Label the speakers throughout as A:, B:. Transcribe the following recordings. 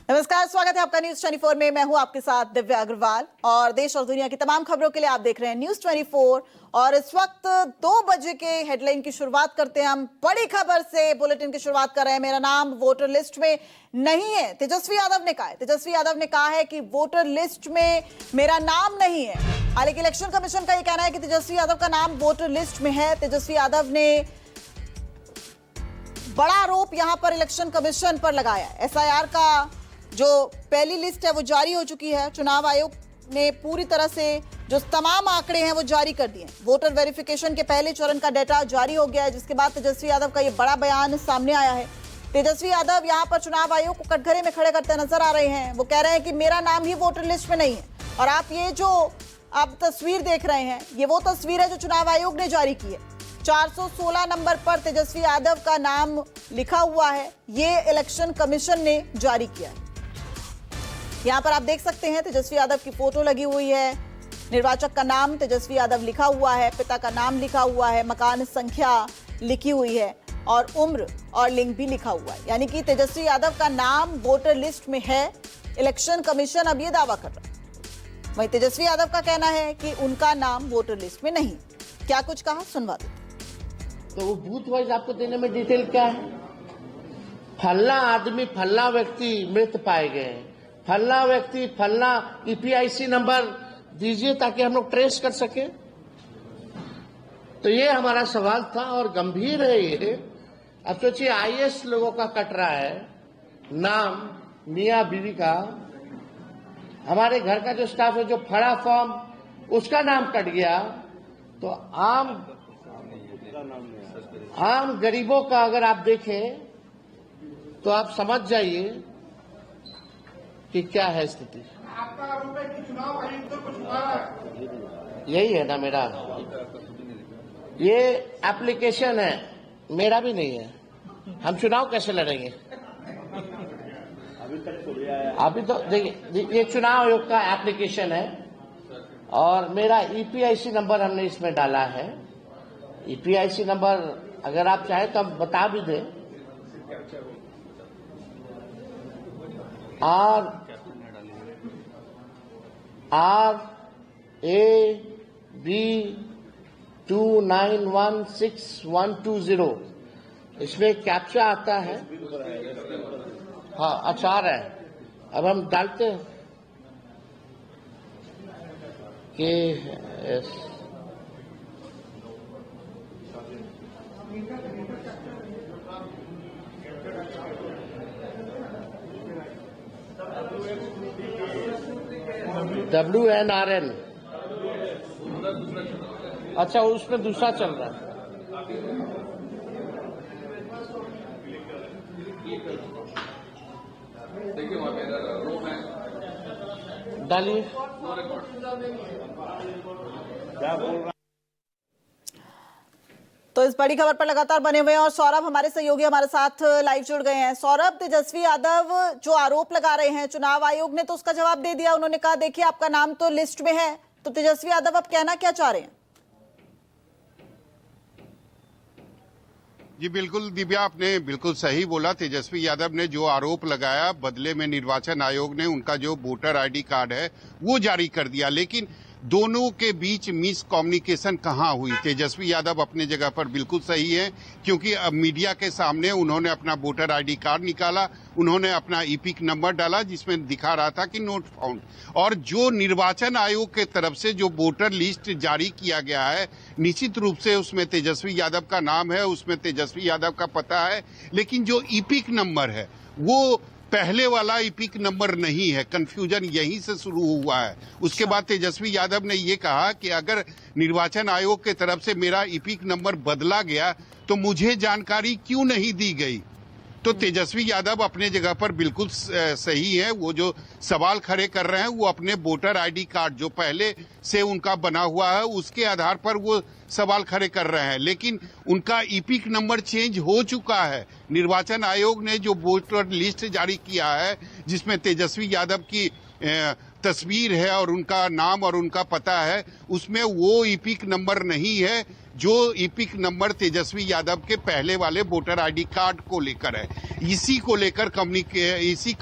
A: नमस्कार, स्वागत है आपका न्यूज 24 में। मैं हूं आपके साथ दिव्या अग्रवाल और देश और दुनिया की तमाम खबरों के लिए आप देख रहे हैं न्यूज 24। और इस वक्त 2 बजे के हेडलाइन की शुरुआत करते हैं। हम बड़ी खबर से बुलेटिन की शुरुआत कर रहे हैं। मेरा नाम वोटर लिस्ट में नहीं है, तेजस्वी यादव ने कहा है। तेजस्वी यादव ने कहा है कि वोटर लिस्ट में मेरा नाम नहीं है। हालांकि इलेक्शन कमीशन का यह कहना है कि तेजस्वी यादव का नाम वोटर लिस्ट में है। तेजस्वी यादव ने बड़ा आरोप यहां पर इलेक्शन कमीशन पर लगाया। एसआईआर का जो पहली लिस्ट है वो जारी हो चुकी है। चुनाव आयोग ने पूरी तरह से जो तमाम आंकड़े हैं वो जारी कर दिए। वोटर वेरिफिकेशन के पहले चरण का डेटा जारी हो गया है, जिसके बाद तेजस्वी यादव का ये बड़ा बयान सामने आया है। तेजस्वी यादव यहां पर चुनाव आयोग को कटघरे में खड़े करते नजर आ रहे हैं। वो कह रहे हैं कि मेरा नाम ही वोटर लिस्ट में नहीं है। और आप ये जो आप तस्वीर देख रहे हैं, ये वो तस्वीर है जो चुनाव आयोग ने जारी की है। 416 नंबर पर तेजस्वी यादव का नाम लिखा हुआ है। ये इलेक्शन कमीशन ने जारी किया है। यहां पर आप देख सकते हैं तेजस्वी यादव की फोटो लगी हुई है। निर्वाचक का नाम तेजस्वी यादव लिखा हुआ है, पिता का नाम लिखा हुआ है, मकान संख्या लिखी हुई है और उम्र और लिंग भी लिखा हुआ है। यानी कि तेजस्वी यादव का नाम वोटर लिस्ट में है। इलेक्शन कमीशन अब ये दावा कर रहा है। वहीं तेजस्वी यादव का कहना है कि उनका नाम वोटर लिस्ट में नहीं। क्या कुछ कहा, सुनवा दो।
B: तो वो बूथ वाइज आपको देने में डिटेल क्या है? फल्ला आदमी, फल्ला व्यक्ति मृत पाए गए, फल्ला व्यक्ति, फल्ला ईपीआईसी नंबर दीजिए ताकि हम लोग ट्रेस कर सके। तो ये हमारा सवाल था और गंभीर है ये। अब सोचिए, आईएएस लोगों का कट रहा है नाम, मियाँ बीवी का। हमारे घर का जो स्टाफ है, जो फड़ा फॉर्म, उसका नाम कट गया। तो आम गरीबों का अगर आप देखें तो आप समझ जाइए कि क्या है स्थिति।
C: आपका आरोप है कि चुनाव आयोग को छुपा रहा है।
B: यही है ना मेरा, ये एप्लीकेशन है, मेरा भी नहीं है। हम चुनाव कैसे लड़ेंगे? अभी तो देखिए, ये चुनाव आयोग का एप्लीकेशन है और मेरा ईपीआईसी नंबर हमने इसमें डाला है। ईपीआईसी नंबर अगर आप चाहें तो हम बता भी दें। RAB 2916-120, इसमें कैप्चा आता है। हाँ, अचार है। अब हम डालते हैं कि WNRN। अच्छा, उसमें दूसरा चल रहा है। डालिए।
A: तो इस बड़ी खबर पर लगातार बने हुए हैं और सौरभ हमारे सहयोगी हमारे साथ लाइव जुड़ गए हैं। सौरभ, तेजस्वी यादव जो आरोप लगा रहे हैं, चुनाव आयोग ने तो उसका जवाब दे दिया। उन्होंने कहा देखिए आपका नाम तो लिस्ट में है। तो तेजस्वी यादव अब कहना क्या चाह रहे हैं?
D: जी बिल्कुल दिव्या, आपने बिल्कुल सही बोला। तेजस्वी यादव ने जो आरोप लगाया, बदले में निर्वाचन आयोग ने उनका जो वोटर आईडी कार्ड है वो जारी कर दिया। लेकिन दोनों के बीच मिस कम्युनिकेशन कहाँ हुई? तेजस्वी यादव अपने जगह पर बिल्कुल सही है, क्योंकि अब मीडिया के सामने उन्होंने अपना वोटर आईडी कार्ड निकाला, उन्होंने अपना ईपिक नंबर डाला जिसमें दिखा रहा था कि नोट फाउंड। और जो निर्वाचन आयोग के तरफ से जो वोटर लिस्ट जारी किया गया है, निश्चित रूप से उसमें तेजस्वी यादव का नाम है, उसमें तेजस्वी यादव का पता है। लेकिन जो ईपिक नंबर है वो पहले वाला ईपिक नंबर नहीं है। कंफ्यूजन यहीं से शुरू हुआ है। उसके बाद तेजस्वी यादव ने ये कहा कि अगर निर्वाचन आयोग के तरफ से मेरा ईपिक नंबर बदला गया तो मुझे जानकारी क्यों नहीं दी गई? तो तेजस्वी यादव अपने जगह पर बिल्कुल सही है। वो जो सवाल खड़े कर रहे हैं वो अपने वोटर आईडी कार्ड जो पहले से उनका बना हुआ है उसके आधार पर वो सवाल खड़े कर रहे हैं। लेकिन उनका ईपिक नंबर चेंज हो चुका है। निर्वाचन आयोग ने जो वोटर लिस्ट जारी किया है जिसमें तेजस्वी यादव की तस्वीर है और उनका नाम और उनका पता है, उसमें वो ईपिक नंबर नहीं है जो ईपिक नंबर तेजस्वी यादव के पहले वाले वोटर आईडी कार्ड को लेकर है। इसी को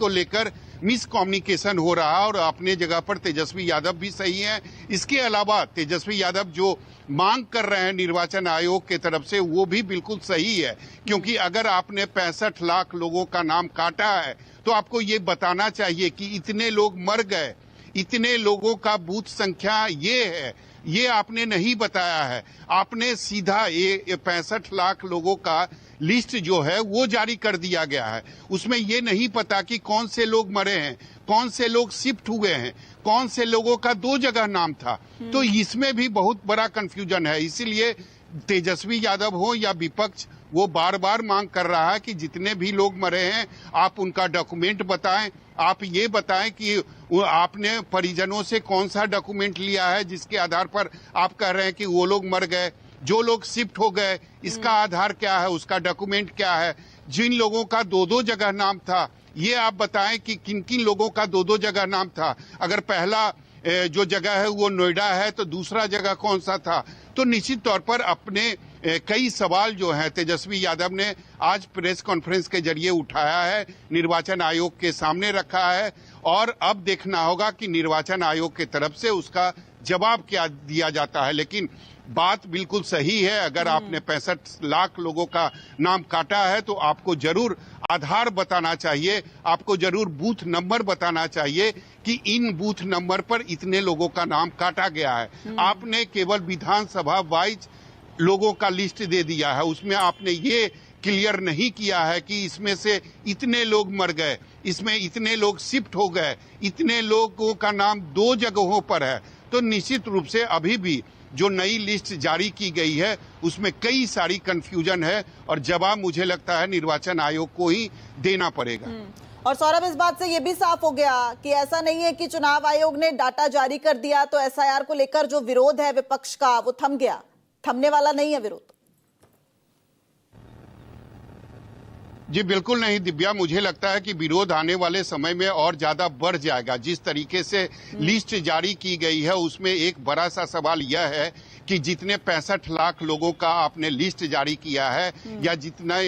D: लेकर मिस कम्युनिकेशन हो रहा है और अपने जगह पर तेजस्वी यादव भी सही है। इसके अलावा तेजस्वी यादव जो मांग कर रहे हैं निर्वाचन आयोग के तरफ से वो भी बिल्कुल सही है, क्योंकि अगर आपने 65 लाख लोगों का नाम काटा है तो आपको ये बताना चाहिए कि इतने लोग मर गए, इतने लोगों का बूथ संख्या ये है, ये आपने नहीं बताया है। आपने सीधा ये 65 लाख लोगों का लिस्ट जो है वो जारी कर दिया गया है। उसमें ये नहीं पता कि कौन से लोग मरे हैं, कौन से लोग शिफ्ट हुए हैं, कौन से लोगों का 2 जगह नाम था। तो इसमें भी बहुत बड़ा कंफ्यूजन है। इसीलिए तेजस्वी यादव हो या विपक्ष, वो बार बार मांग कर रहा है कि जितने भी लोग मरे हैं आप उनका डॉक्यूमेंट बताएं। आप ये बताएं कि आपने परिजनों से कौन सा डॉक्यूमेंट लिया है जिसके आधार पर आप कह रहे हैं कि वो लोग मर गए। जो लोग शिफ्ट हो गए इसका आधार क्या है, उसका डॉक्यूमेंट क्या है। जिन लोगों का 2-2 जगह नाम था ये आप बताएं कि किन किन लोगों का 2-2 जगह नाम था। अगर पहला जो जगह है वो नोएडा है तो दूसरा जगह कौन सा था। तो निश्चित तौर पर अपने कई सवाल जो हैं तेजस्वी यादव ने आज प्रेस कॉन्फ्रेंस के जरिए उठाया है, निर्वाचन आयोग के सामने रखा है और अब देखना होगा कि निर्वाचन आयोग की तरफ से उसका जवाब क्या दिया जाता है। लेकिन बात बिल्कुल सही है, अगर आपने 65 लाख लोगों का नाम काटा है तो आपको जरूर आधार बताना चाहिए, आपको जरूर बूथ नंबर बताना चाहिए कि इन बूथ नंबर पर इतने लोगों का नाम काटा गया है। आपने केवल विधानसभा वाइज लोगों का लिस्ट दे दिया है, उसमें आपने ये क्लियर नहीं किया है कि इसमें से इतने लोग मर गए, इसमें इतने लोग शिफ्ट हो गए, इतने लोगों का नाम 2 जगहों पर है। तो निश्चित रूप से अभी भी जो नई लिस्ट जारी की गई है उसमें कई सारी कंफ्यूजन है और जवाब मुझे लगता है निर्वाचन आयोग को ही देना पड़ेगा।
A: और सौरभ, इस बात से ये भी साफ हो गया कि ऐसा नहीं है कि चुनाव आयोग ने डाटा जारी कर दिया तो एसआईआर को लेकर जो विरोध है विपक्ष का वो थम गया, थमने वाला नहीं है विरोध।
D: जी बिल्कुल नहीं दिव्या, मुझे लगता है कि विरोध आने वाले समय में और ज्यादा बढ़ जाएगा। जिस तरीके से लिस्ट जारी की गई है उसमें एक बड़ा सा सवाल यह है कि जितने 65 लाख लोगों का आपने लिस्ट जारी किया है या जितने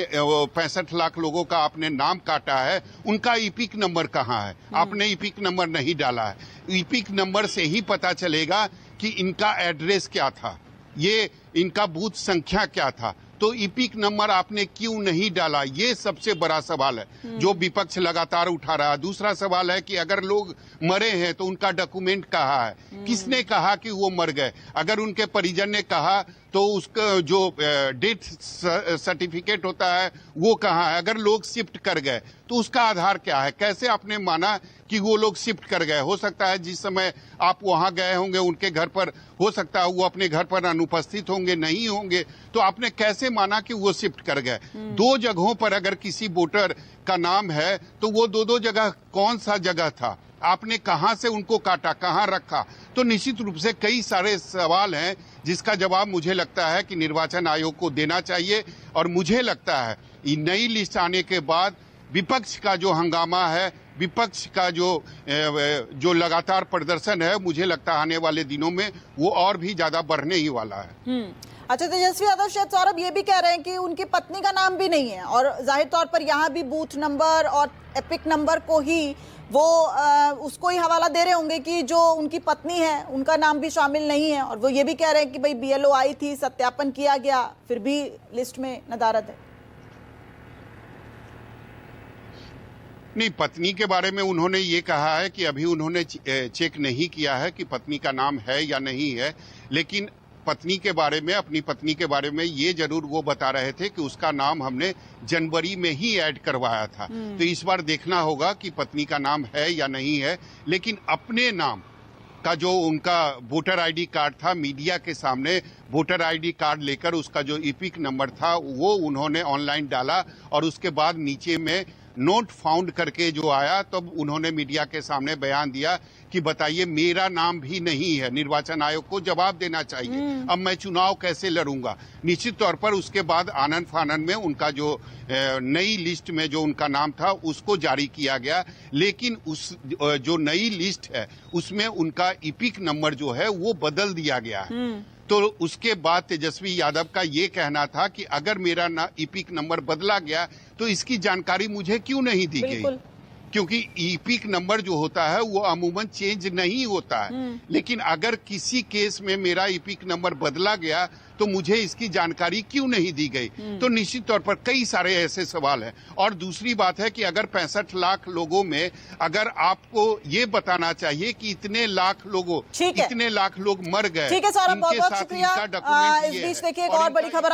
D: 65 लाख लोगों का आपने नाम काटा है उनका ईपिक नंबर कहाँ है। आपने ईपिक नंबर नहीं डाला है। ईपिक नंबर से ही पता चलेगा कि इनका एड्रेस क्या था, ये इनका बूथ संख्या क्या था। तो ईपिक नंबर आपने क्यों नहीं डाला, ये सबसे बड़ा सवाल है जो विपक्ष लगातार उठा रहा है। दूसरा सवाल है कि अगर लोग मरे हैं तो उनका डॉक्यूमेंट कहाँ है, किसने कहा कि वो मर गए। अगर उनके परिजन ने कहा तो उसका जो डेथ सर्टिफिकेट होता है वो कहाँ है। अगर लोग शिफ्ट कर गए तो उसका आधार क्या है, कैसे आपने माना कि वो लोग शिफ्ट कर गए। हो सकता है जिस समय आप वहां गए होंगे उनके घर पर, हो सकता है वो अपने घर पर अनुपस्थित होंगे, नहीं होंगे, तो आपने कैसे माना कि वो शिफ्ट कर गए। 2 जगहों पर अगर किसी वोटर का नाम है तो वो 2-2 जगह कौन सा जगह था, आपने कहां से उनको काटा, कहां रखा। तो निश्चित रूप से कई सारे सवाल हैं जिसका जवाब मुझे लगता है कि निर्वाचन आयोग को देना चाहिए। और मुझे लगता है ये नई लिस्ट आने के बाद विपक्ष का जो हंगामा है, विपक्ष का जो लगातार प्रदर्शन है, मुझे लगता है आने वाले दिनों में वो और भी ज्यादा बढ़ने ही वाला है।
A: अच्छा, तेजस्वी यादव शायद सौरभ ये भी कह रहे हैं कि उनकी पत्नी का नाम भी नहीं है और जाहिर तौर पर यहाँ भी बूथ नंबर और एपिक नंबर को ही वो उसको ही हवाला दे रहे होंगे कि जो उनकी पत्नी है उनका नाम भी शामिल नहीं है। और वो ये भी कह रहे हैं कि भाई बीएलओ आई थी, सत्यापन किया गया, फिर भी लिस्ट में नदारद है।
D: नहीं, पत्नी के बारे में उन्होंने ये कहा है कि अभी उन्होंने चेक नहीं किया है कि पत्नी का नाम है या नहीं है। लेकिन पत्नी के बारे में, अपनी पत्नी के बारे में ये जरूर वो बता रहे थे कि उसका नाम हमने जनवरी में ही ऐड करवाया था। तो इस बार देखना होगा कि पत्नी का नाम है या नहीं है। लेकिन अपने नाम का जो उनका वोटर आईडी कार्ड था, मीडिया के सामने वोटर आईडी कार्ड लेकर उसका जो ईपिक नंबर था वो उन्होंने ऑनलाइन डाला और उसके बाद नीचे में नोट फाउंड करके जो आया तब उन्होंने मीडिया के सामने बयान दिया कि बताइए मेरा नाम भी नहीं है, निर्वाचन आयोग को जवाब देना चाहिए, अब मैं चुनाव कैसे लड़ूंगा। निश्चित तौर पर उसके बाद आनन फानन में उनका जो नई लिस्ट में जो उनका नाम था उसको जारी किया गया। लेकिन उस जो नई लिस्ट है उसमें उनका ईपिक नंबर जो है वो बदल दिया गया है। तो उसके बाद तेजस्वी यादव का ये कहना था कि अगर मेरा ईपिक नंबर बदला गया तो इसकी जानकारी मुझे क्यों नहीं दी गई, क्योंकि ईपिक नंबर जो होता है वो अमूमन चेंज नहीं होता है। लेकिन अगर किसी केस में मेरा ईपिक नंबर बदला गया तो मुझे इसकी जानकारी क्यों नहीं दी गई? तो निश्चित तौर पर कई सारे ऐसे सवाल हैं। और दूसरी बात है कि अगर 65 लाख लोगों में अगर आपको ये बताना चाहिए कि इतने लाख लोगों,
A: ठीक है,
D: इतने लाख लोग मर गए,
A: ठीक है सौरभ, बहुत
D: इनके
A: बहुत
D: साथ
A: शुक्रिया।
D: इनका डॉक्यूमेंट
A: इस
D: ये
A: बीच
D: है।
A: देखिए एक
D: और
A: और बड़ी खबर